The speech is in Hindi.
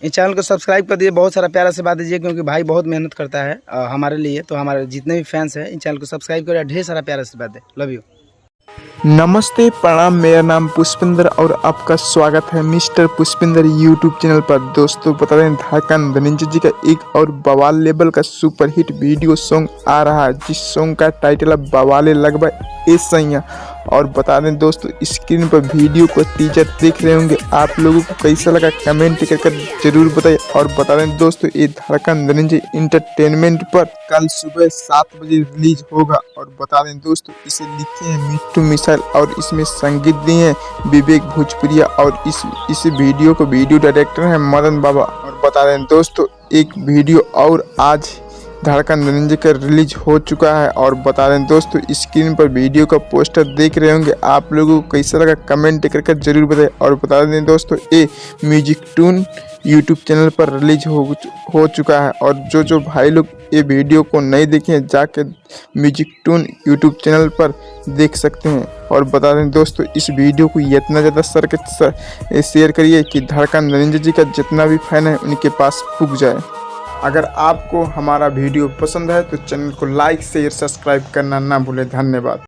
इस चैनल को सब्सक्राइब कर दीजिए, बहुत सारा प्यारा से बात दीजिए, क्योंकि भाई बहुत मेहनत करता है हमारे लिए। तो हमारे जितने भी फैंस हैं इन चैनल को सब्सक्राइब करिए, ढेर सारा प्यारा से बात दे। Love you. नमस्ते प्रणाम, मेरा नाम पुष्पिंदर और आपका स्वागत है मिस्टर पुष्पिंदर यूट्यूब चैनल पर। दोस्तों बता दें, धड़कन धनंजय जी का एक और बवाल लेवल का सुपर हिट वीडियो सॉन्ग आ रहा है, जिस सॉन्ग का टाइटल है बवाले लगभग ए सैया। और बता दें दोस्तों, स्क्रीन पर वीडियो को टीजर देख रहे होंगे, आप लोगों को कैसा लगा कमेंट करके जरूर बताइए। और बता दें दोस्तों, ये धड़कन धनंजय इंटरटेनमेंट पर कल सुबह 7 बजे रिलीज होगा। और बता दें दोस्तों, इसे लिखे हैं मिट्टू मिसाइल और इसमें संगीत दिए हैं विवेक भोजपुरिया। और इस वीडियो को वीडियो डायरेक्टर है मदन बाबा। और बता दें दोस्तों, एक वीडियो और आज धड़कन धनंजय का रिलीज हो चुका है। और बता दें दोस्तों, स्क्रीन पर वीडियो का पोस्टर देख रहे होंगे, आप लोगों को कैसा लगा कमेंट करके जरूर बताएं। और बता दें दोस्तों, ये म्यूजिक टून यूट्यूब चैनल पर रिलीज हो चुका है। और जो भाई लोग ये वीडियो को नहीं देखे हैं, जाके म्यूजिक टून यूट्यूब चैनल पर देख सकते हैं। और बता दें दोस्तों, इस वीडियो को इतना ज़्यादा शेयर करिए कि धड़कन धनंजय जी का जितना भी फैन है उनके पास पुग जाए। अगर आपको हमारा वीडियो पसंद है तो चैनल को लाइक शेयर सब्सक्राइब करना ना भूलें। धन्यवाद।